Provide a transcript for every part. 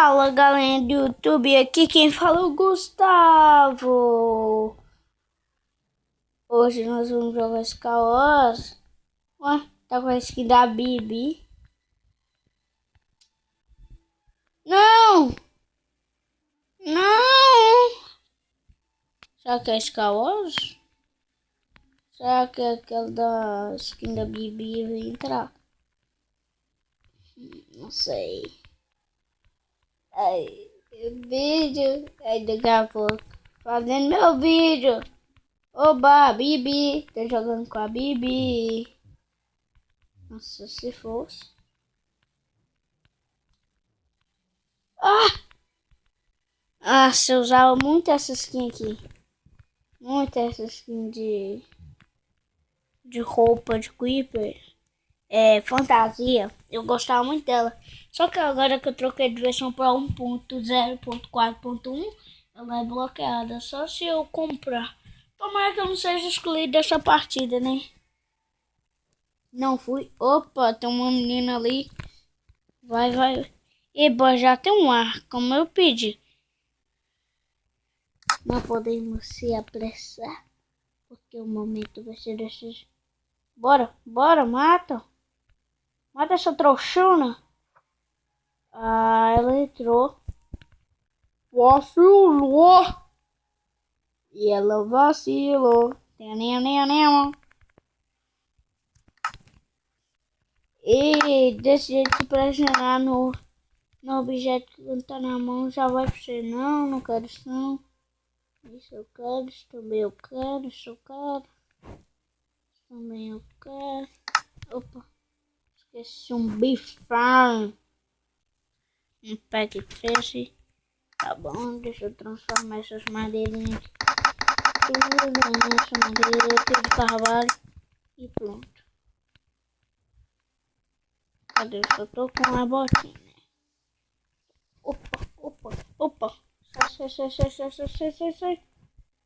Fala, galera do YouTube, aqui quem fala é o Gustavo. Hoje nós vamos jogar Skywars. Ué, tá com a skin da Bibi. Não! Não! Será que é Skywars? Será que é aquela da skin da Bibi vai entrar? Não sei. Aí, vídeo. Aí daqui a pouco. Fazendo meu vídeo. Oba, Bibi. Tô jogando com a Bibi. Nossa, se fosse. Se eu usava muito essa skin aqui. Muito essa skin de roupa de Creeper. Fantasia. Eu gostava muito dela. Só que agora que eu troquei de versão para 1.0.4.1, ela é bloqueada. Só se eu comprar. Tomara que eu não seja excluído dessa partida, né? Não fui. Opa, tem uma menina ali. Vai. Eba, já tem um ar, como eu pedi. Não podemos se apressar, porque o momento vai ser desses. Bora, mata. Mata essa trouxona. Ela entrou. Vacilou. E ela vacilou. E desse jeito, se pressionar no objeto que não tá na mão, já vai pra você. Não quero isso não. Isso eu quero, isso também eu quero, isso eu quero. Isso também eu quero. Opa, esqueci um bifão. Um pack 13. Tá bom, deixa eu transformar essas madeirinhas tudo nessa madeira aqui de carvalho. E pronto. Cadê? Eu só tô com a botinha. Opa. Sai.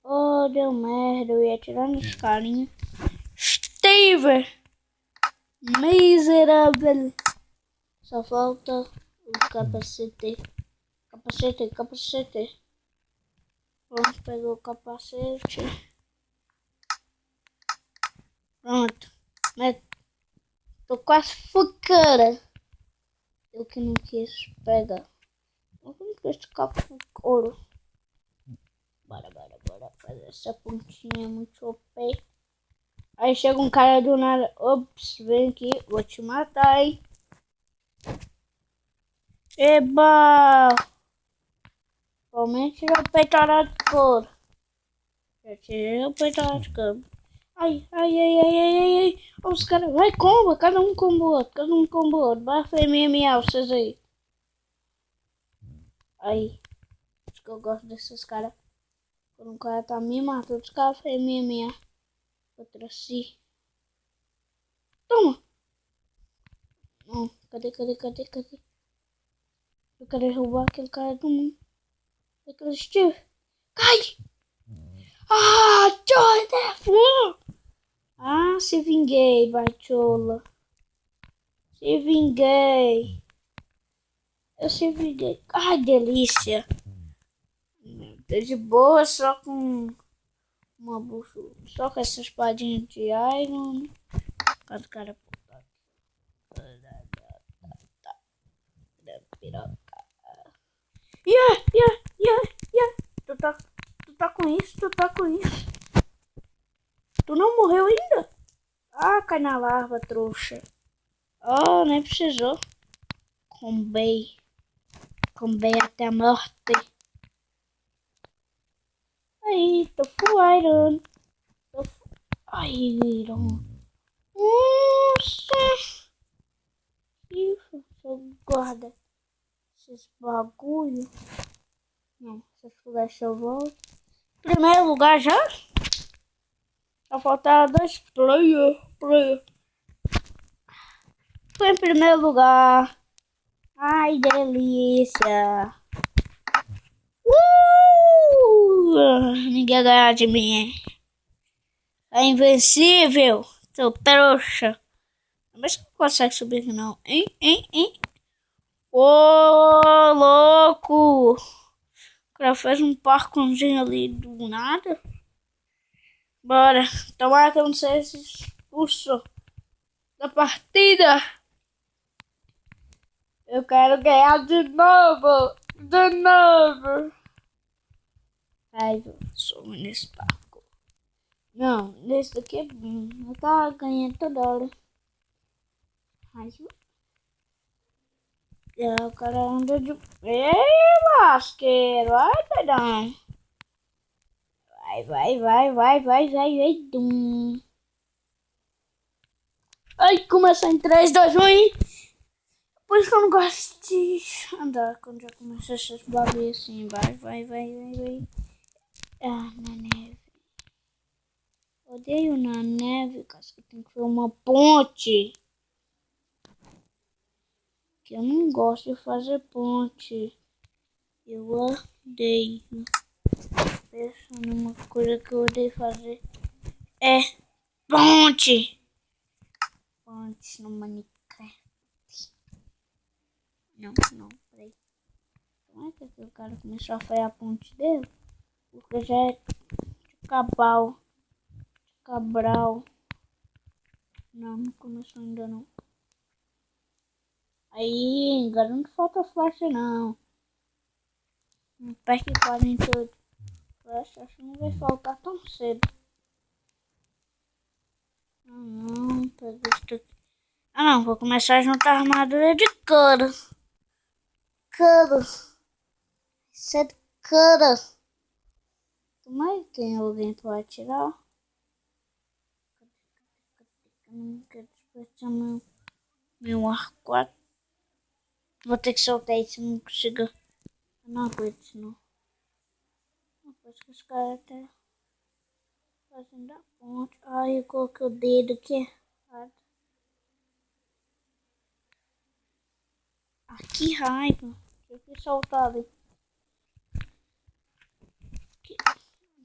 Oh, deu merda. Eu ia tirar nos carinhos. Steve! Miserável. Só falta o capacete. Vamos pegar o capacete. Pronto. Tô quase focando. Eu que não quis pegar. Vamos com esse capo de couro. Bora fazer essa pontinha muito OP. Aí chega um cara do nada. Ops, vem aqui. Vou te matar, hein. Eba! Vamos tirar o peitorado de couro. Já tirei o peitorado de couro. Ai. Os caras, vai combo, cada um combo o outro. Vai MMA, vocês aí. Aí. Acho que eu gosto desses caras. Quando um cara tá me matando, os caras fazem MMA. Outra assim. Toma! Não, cadê? Eu quero derrubar aquele cara do mundo. Aquele Steve. Cai! Joy, se vinguei, baitola. Eu se vinguei. Ai, delícia. De boa, só com uma bucha. Só com essa espadinha de iron. Cada cara puta. Piroca. Yeah. Tu tá com isso. Tu não morreu ainda? Cai na larva, trouxa. Nem precisou. Combei até a morte. Aí, tô full iron. Iron. Nossa. Isso, eu guarda esses bagulho. Não, essas flechas eu volto. Primeiro lugar já? Só faltava 2 player. Foi em primeiro lugar. Ai, delícia. Ninguém ganhar de mim. É invencível. Seu trouxa. Mas você não consegue subir aqui não. Hein? Ô, louco. cara fez um parkourzinho ali do nada. Bora. Tomara que eu não seja expulso da partida. Eu quero ganhar de novo. De novo. Ai, eu sou nesse parkour. Não, nesse daqui é bom. Eu tava ganhando toda hora. Mas o cara anda de... Ei, lasqueiro. Ai, doidão. Vai. Dum. Ai, começa em 3, 2, 1 e... Por isso que eu não gosto de andar quando já começa essas bagulhas assim. Vai. Ah, na neve. Odeio na neve, cara. Tem que ser uma ponte. Que eu não gosto de fazer ponte. Eu odeio. Pensa numa coisa que eu odeio fazer. É ponte. Ponte no Minecraft. Não, peraí. Como é que o cara começou a fazer a ponte dele? Porque já é Cabral. Não começou ainda não. Aí, agora não falta flecha não. Não perde 48 flechas, acho que não vai faltar tão cedo. Não, pega isso aqui. Não, vou começar a juntar armadura de couro. Isso é de couro. Mas tem alguém pra atirar? Não quero despertar meu arco. Vou ter que soltar isso, não consigo. Eu não aguento isso não. Parece que os caras até fazendo a ponte. Ai, eu coloquei o dedo aqui. Ah, que raiva. Deixa eu soltar ali.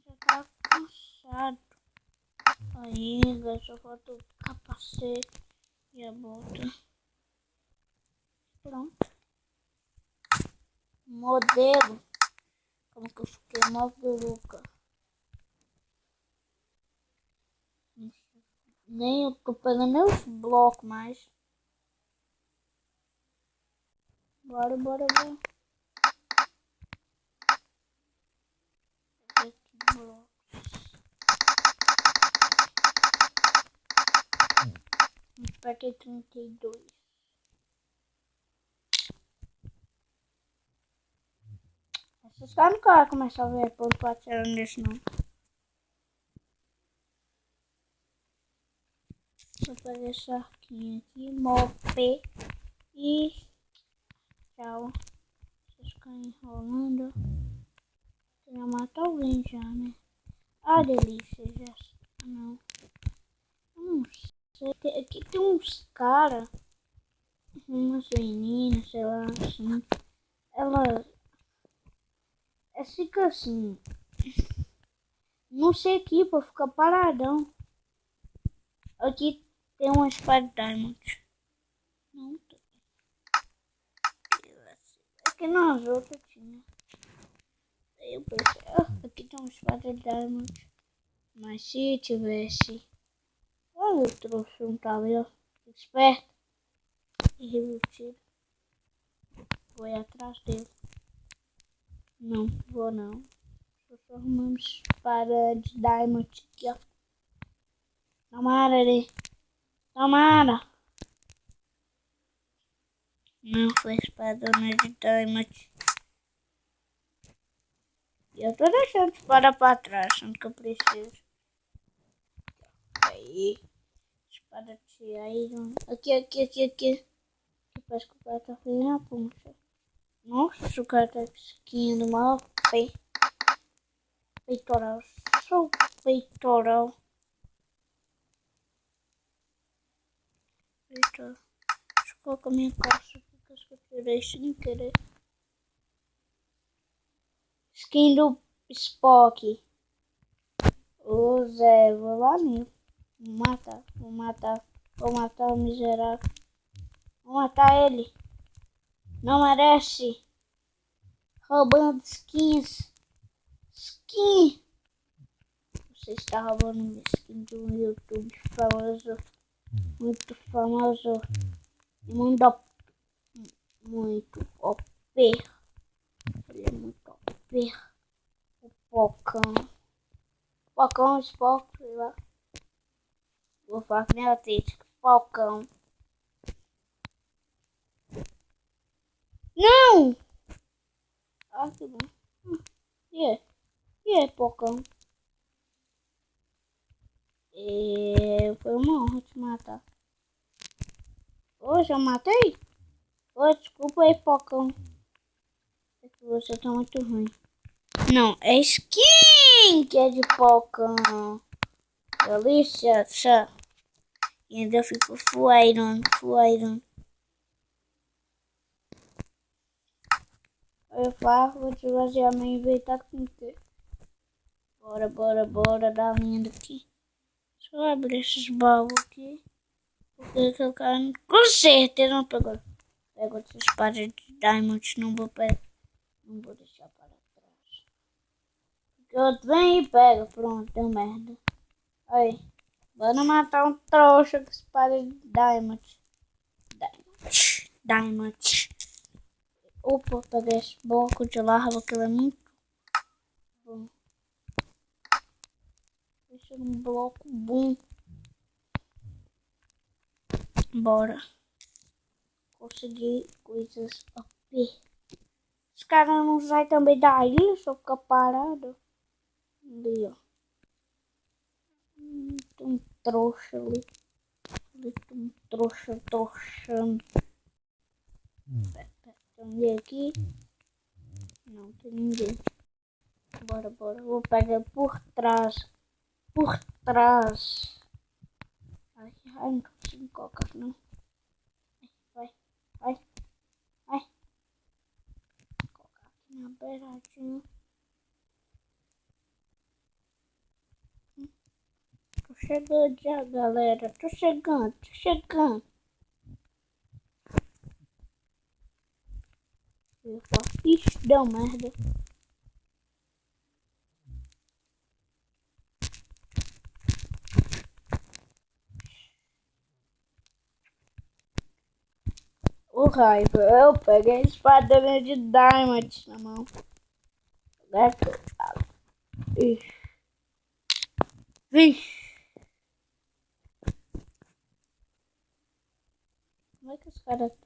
Já tá cansado. Aí, agora só falta o capacete e a bota. Pronto. Modelo. Como que eu fiquei maluca. Nem eu tô pegando meus blocos mais. Bora. Apertei 32. Esses caras não querem começar a ver ponto pra atirar nisso não. Vou fazer esse arquinho aqui, mope e tchau. Vocês ficam enrolando. Já matou alguém já, né? Ah, delícia, já. Não sei. Aqui tem uns caras, umas meninas, sei lá, assim. Ela fica assim. Não sei aqui, pô, fica paradão. Aqui tem uma espada diamond. Não tem. Aqui nas outras tinha. Eu pensei, aqui tem uma espada diamond. Mas se tivesse. Olha, eu trouxe um talento. Esperto. E revertido. Vou ir atrás dele. Não, vou não. Só arrumamos espada de diamond aqui, ó. Tomara ali. Tomara. Não foi espadona de diamond. E eu tô deixando a espada pra trás, sendo que eu preciso. Aí. Espada de iron. Aqui. Parece que o cara tá fazendo a ponta. Nossa, o cara tá esquiando mal. Peitoral. Só o peitoral. Deixa eu colocar minha calça. Porque eu tirei sem querer. Skin do Spock. Ô Zé, vou lá mesmo. Vou matar o miserável. Vou matar ele. Não merece. roubando skins. Skin. Você está roubando uma skin de um YouTube famoso. Muito famoso. E muito OP. Ele é muito OP. O Pocão. Pocão, Spock, sei lá. Vou falar que nem a Títica. Pocão. Não! Ah, que bom. E é, Pocão. Foi uma honra te matar. Hoje eu matei? Desculpa aí, Pocão. É que você tá muito ruim. Não, é skin que é de Pocão. Delícia. E ainda fico full iron. Eu faço, vou te fazer a minha inventar com você. Bora dar uma linha daqui. Deixa eu abrir esses baús aqui. Porque eu quero. Com certeza não pegou. Pego outras espadas de diamond, não vou pegar. Não vou deixar para trás. Porque outro vem e pega. Pronto, deu merda. Aí. Bora matar um trouxa com espada de diamond. Diamond. Opa, peguei esse bloco de lava que ele é muito bom. Esse é um bloco bom. Bora. Consegui coisas OP. Os caras não saem também da ilha, só fica parado. Ali, ó. Tem um trouxa ali. Tem um trouxa torchando. Tem ninguém aqui? Não tem ninguém. Bora. Vou pegar por trás. Ai, não consigo colocar não. Vai. Vou colocar aqui na beiradinha. Tô chegando já, galera. Tô chegando. Ixi, deu merda. O raiva, eu peguei a espada de diamond na mão. Agora que eu falo. Vixe. Como é que os caras tá?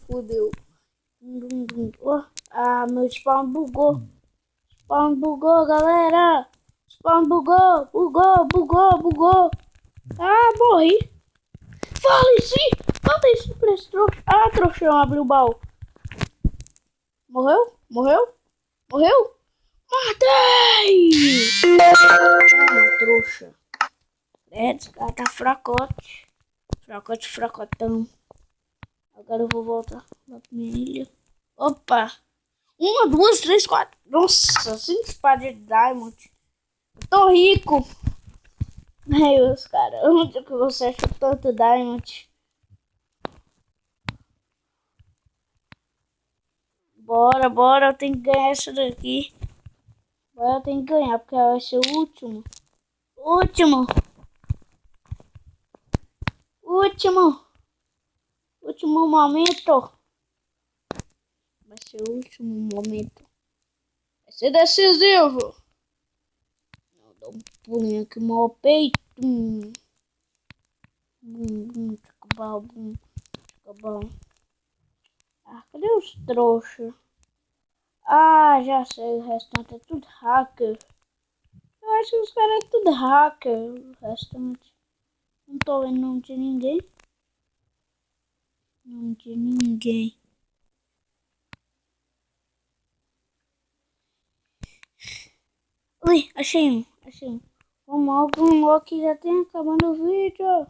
Fudeu. Ah, meu spawn bugou. Galera. Spawn bugou. Ah, morri. Faleci pra esse trouxa. Ah, trouxão, abriu o baú. Morreu? Matei! Ah, trouxa. Esse cara tá fracote. Fracotão. Agora eu vou voltar lá pra minha ilha. Opa! 1, 2, 3, 4. Nossa, 5 espadas de diamond. Eu tô rico. Ai, os caras. Onde que você achou tanto diamond? Bora. Eu tenho que ganhar essa daqui. Agora eu tenho que ganhar, porque vai ser o último. Último momento. Vai ser o último momento. Vai ser decisivo. Vou dar um pulinho aqui no peito. Bum. Ah, cadê os trouxas? Ah, já sei. O restante é tudo hacker. Eu acho que os caras é tudo hacker. O restante. Não tô vendo, não tinha ninguém. Ui, achei um. Vamos logo que já tem acabando o vídeo.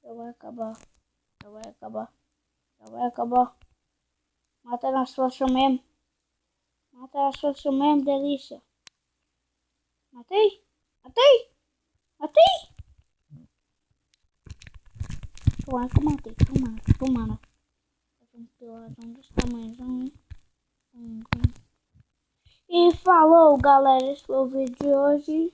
Já vai acabar. Mata na sua mesmo. Delícia. Matei. Tomara que eu matei. Tomara. Um pilarão desse tamanho. E falou, galera. Esse foi o vídeo de hoje.